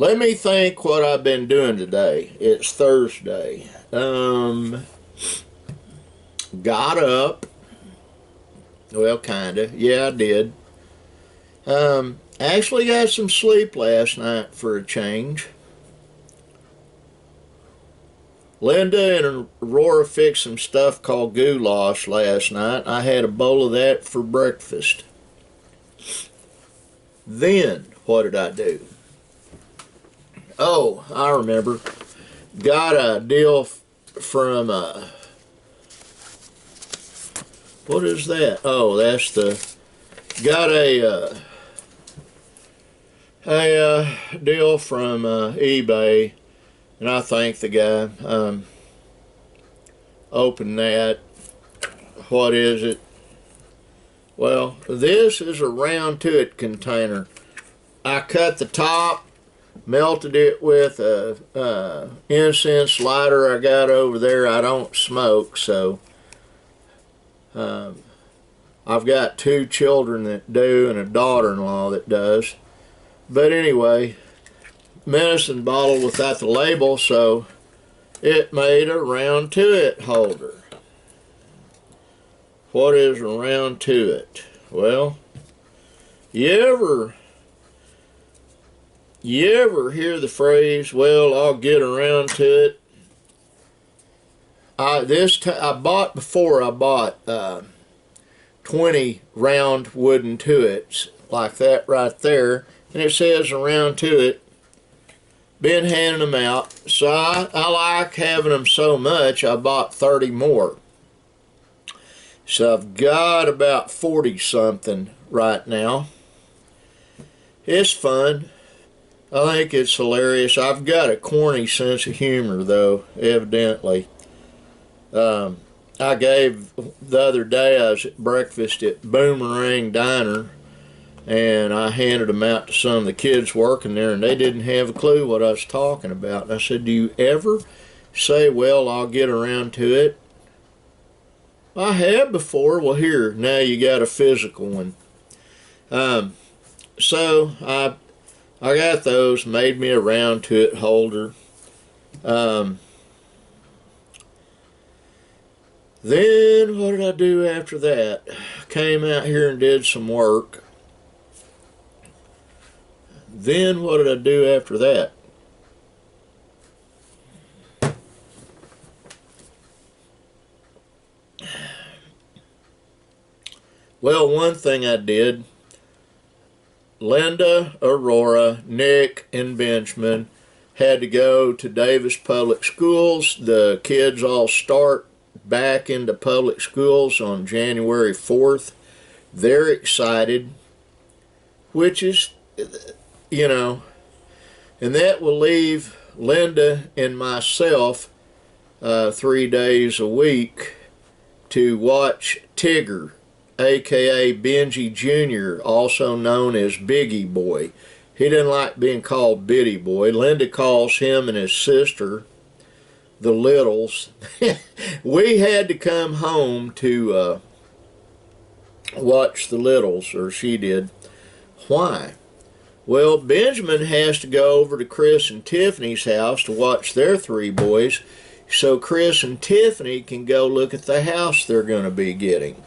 Let me think what I've been doing today. It's Thursday. Got up. Well, kinda. Yeah, I did. Actually got some sleep last night for a change. Linda and Aurora fixed some stuff called goulash last night. I had a bowl of that for breakfast. Then, what did I do? Oh, I remember. Got a deal from, what is that? Oh, that's got a deal from eBay, and I thank the guy. Open that. What is it? Well, this is a round to it container. I cut the top, melted it with a incense lighter I got over there. I don't smoke, so I've got 2 children that do and a daughter-in-law that does. But anyway, medicine bottle without the label, so it made a round to it holder. What is a round to it? Well, you ever hear the phrase, well, I'll get around to it? I bought 20 round wooden to-its like that right there, and it says around to it. Been handing them out, so I like having them so much I bought 30 more. So I've got about 40 something right now. It's fun. I think it's hilarious. I've got a corny sense of humor, though, evidently. I gave the other day, I was at breakfast at Boomerang Diner, and I handed them out to some of the kids working there, and they didn't have a clue what I was talking about. And I said, do you ever say, well, I'll get around to it? I have before. Well, here, now you got a physical one. So I got those, made me a round to it holder. Then what did I do after that? Came out here and did some work. Then what did I do after that? Well, one thing I did, Linda, Aurora, Nick, and Benjamin had to go to Davis Public Schools. The kids all start back into public schools on January 4th. They're excited, which is, you know, and that will leave Linda and myself 3 days a week to watch Tigger, aka Benji Jr., also known as Biggie Boy. He doesn't like being called Bitty Boy. Linda calls him and his sister the Littles. We had to come home to watch the Littles, or she did. Why? Well, Benjamin has to go over to Chris and Tiffany's house to watch their 3 boys, so Chris and Tiffany can go look at the house they're going to be getting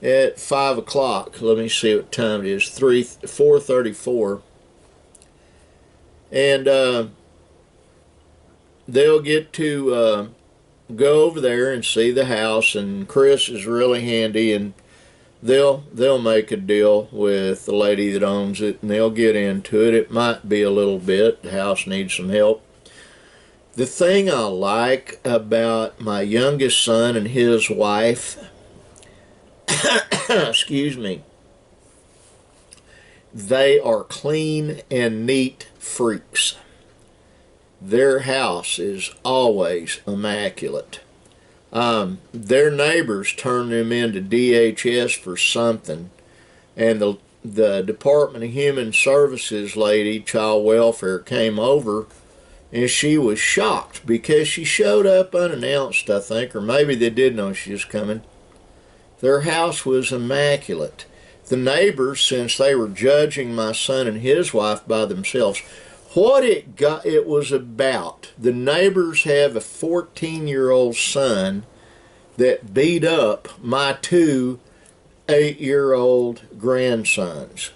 at 5 o'clock. Let me see what time it is. 4:34. And they'll get to go over there and see the house, and Chris is really handy, and they'll make a deal with the lady that owns it, and they'll get into it. It might be a little bit. The house needs some help. The thing I like about my youngest son and his wife, excuse me, they are clean and neat freaks. Their house is always immaculate. Their neighbors turn them into DHS for something, and the Department of Human Services lady, Child Welfare, came over, and she was shocked because she showed up unannounced, I think, or maybe they did know she was coming. Their house was immaculate. The neighbors, since they were judging my son and his wife by themselves, What it was about, the neighbors have a 14-year-old son that beat up my 2 8-year-old grandsons.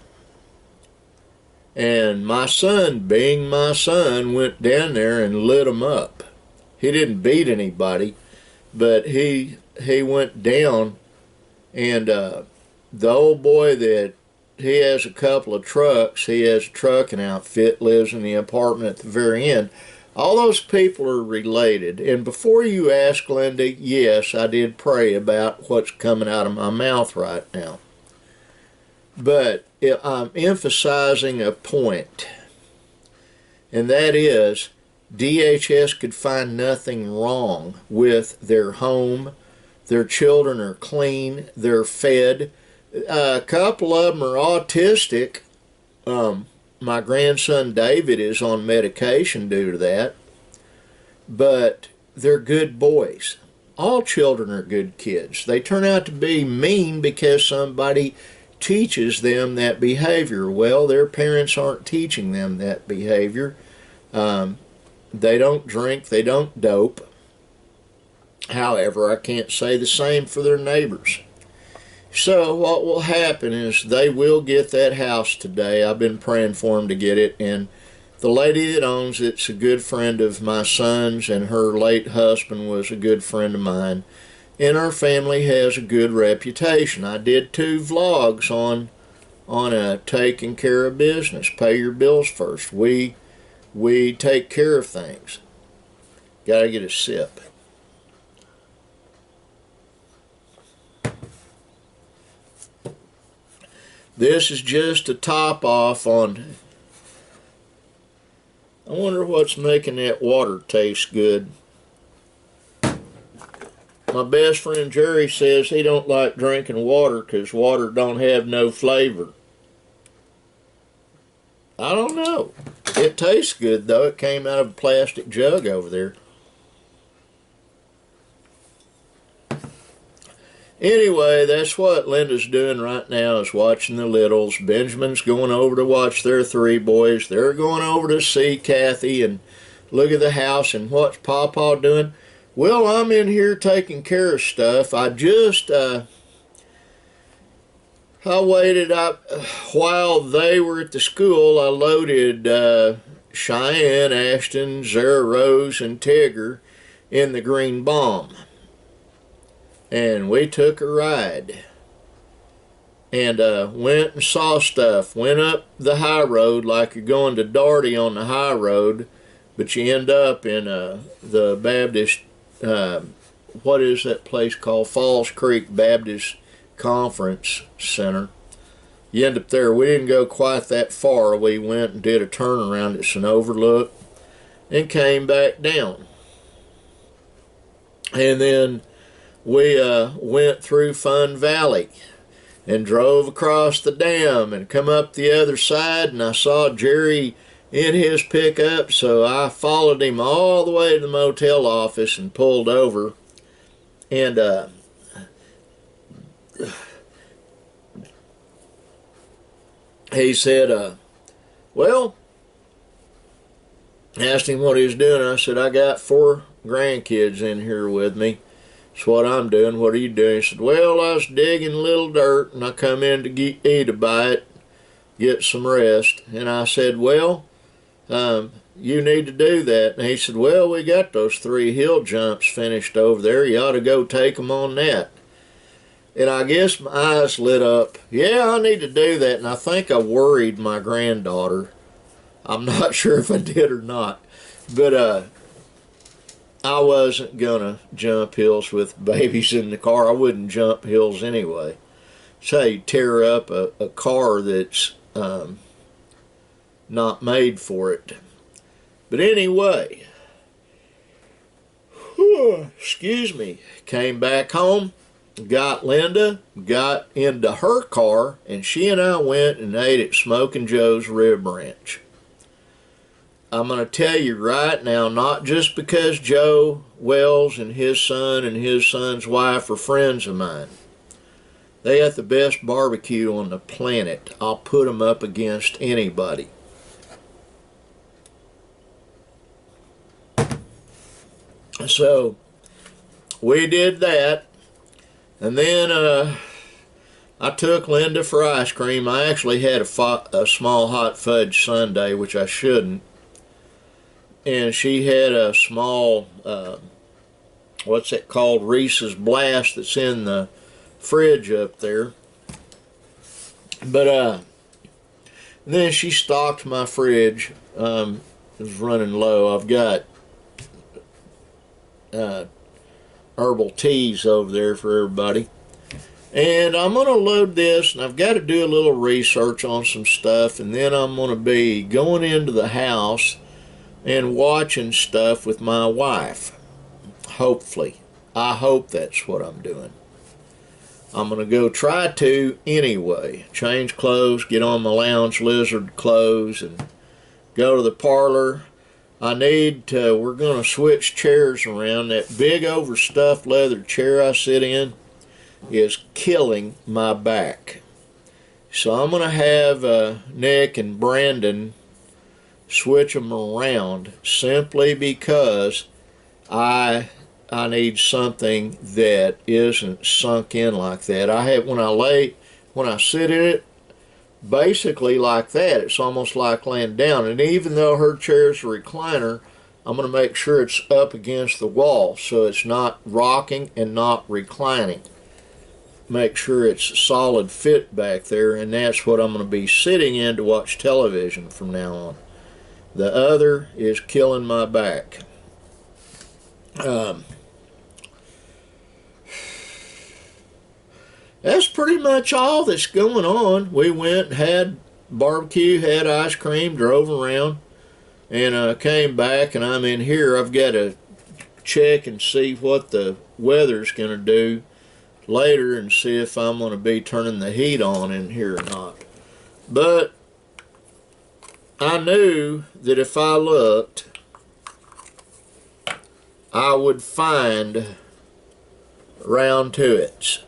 And my son, being my son, went down there and lit them up. He didn't beat anybody, but he went down, and the old boy that he has a couple of trucks, he has a trucking outfit, lives in the apartment at the very end. All those people are related. And before you ask, Linda, yes, I did pray about what's coming out of my mouth right now. But I'm emphasizing a point, and that is DHS could find nothing wrong with their home. Their children are clean. They're fed. A couple of them are autistic. My grandson David is on medication due to that. But they're good boys. All children are good kids. They turn out to be mean because somebody teaches them that behavior. Well, their parents aren't teaching them that behavior. They don't drink. They don't dope. However, I can't say the same for their neighbors. So what will happen is they will get that house today. I've been praying for them to get it, and the lady that owns it's a good friend of my son's, and her late husband was a good friend of mine, and our family has a good reputation. I did 2 vlogs on taking care of business. Pay your bills first. We take care of things. Gotta get a sip. This is just a top off on. I wonder what's making that water taste good. My best friend Jerry says he don't like drinking water because water don't have no flavor. I don't know. It tastes good though. It came out of a plastic jug over there. Anyway, that's what Linda's doing right now, is watching the littles. Benjamin's going over to watch their 3 boys. They're going over to see Kathy and look at the house. And what's Pawpaw doing? Well, I'm in here taking care of stuff. I just, I waited up while they were at the school. I loaded Cheyenne, Ashton, Zara Rose, and Tigger in the Green Bomb. And we took a ride and went and saw stuff. Went up the high road like you're going to Daugherty on the high road, but you end up in the Baptist, what is that place called? Falls Creek Baptist Conference Center. You end up there. We didn't go quite that far. We went and did a turnaround at an overlook and came back down. And then we went through Fun Valley and drove across the dam and come up the other side, and I saw Jerry in his pickup, so I followed him all the way to the motel office and pulled over. And he said, well, asked him what he was doing. I said, I got 4 grandkids in here with me. That's what I'm doing. What are you doing? He said, well, I was digging a little dirt, and I come in to eat a bite, get some rest. And I said, well, you need to do that. And he said, well, we got those 3 hill jumps finished over there. You ought to go take them on that. And I guess my eyes lit up. Yeah, I need to do that. And I think I worried my granddaughter. I'm not sure if I did or not. But I wasn't going to jump hills with babies in the car. I wouldn't jump hills anyway. So you tear up a car that's not made for it. But anyway, excuse me, came back home, got Linda, got into her car, and she and I went and ate at Smoking Joe's Rib Ranch. I'm going to tell you right now, not just because Joe Wells and his son's wife are friends of mine. They got the best barbecue on the planet. I'll put them up against anybody. So we did that, and then I took Linda for ice cream. I actually had a small hot fudge sundae, which I shouldn't, and she had a small what's it called, Reese's Blast, that's in the fridge up there. But then she stocked my fridge. It was running low. I've got herbal teas over there for everybody. And I'm going to load this, and I've got to do a little research on some stuff, and then I'm going to be going into the house and watching stuff with my wife. Hopefully. I hope that's what I'm doing. I'm going to go try to anyway. Change clothes, get on my lounge lizard clothes, and go to the parlor. We're going to switch chairs around. That big overstuffed leather chair I sit in is killing my back. So I'm going to have Nick and Brandon switch them around, simply because I need something that isn't sunk in like that. When I sit in it, basically like that, it's almost like laying down. And even though her chair's a recliner, I'm going to make sure it's up against the wall so it's not rocking and not reclining. Make sure it's a solid fit back there, and that's what I'm going to be sitting in to watch television from now on. The other is killing my back. That's pretty much all that's going on. We went, had barbecue, had ice cream, drove around, and came back, and I'm in here. I've got to check and see what the weather's going to do later and see if I'm going to be turning the heat on in here or not. But I knew that if I looked, I would find round Tuits.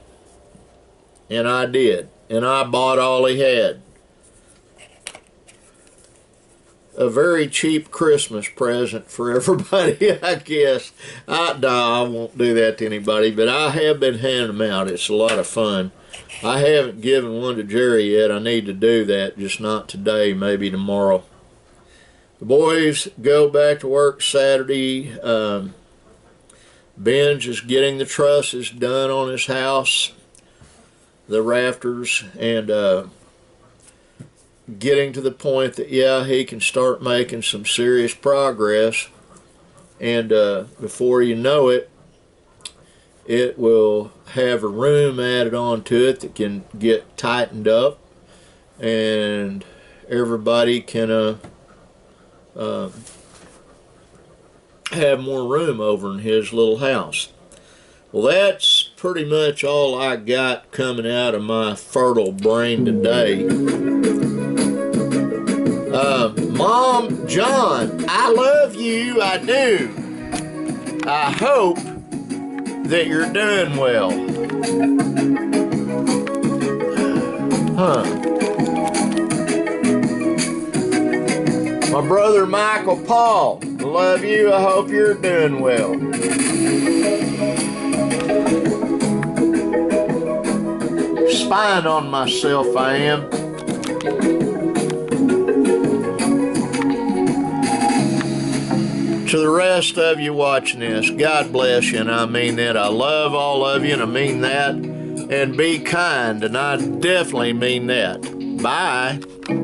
And I did. And I bought all he had. A very cheap Christmas present for everybody, I guess. No, I won't do that to anybody, but I have been handing them out. It's a lot of fun. I haven't given one to Jerry yet. I need to do that, just not today, maybe tomorrow. The boys go back to work Saturday. Ben's is getting the trusses done on his house, the rafters, and getting to the point that, yeah, he can start making some serious progress, and before you know it, it will have a room added onto it that can get tightened up, and everybody can have more room over in his little house. Well, that's pretty much all I got coming out of my fertile brain today. Mom, John, I love you, I do. I hope that you're doing well. My brother Michael Paul, I love you, I hope you're doing well. Spying on myself, I am. To the rest of you watching this, God bless you, and I mean that. I love all of you, and I mean that. And be kind, and I definitely mean that. Bye.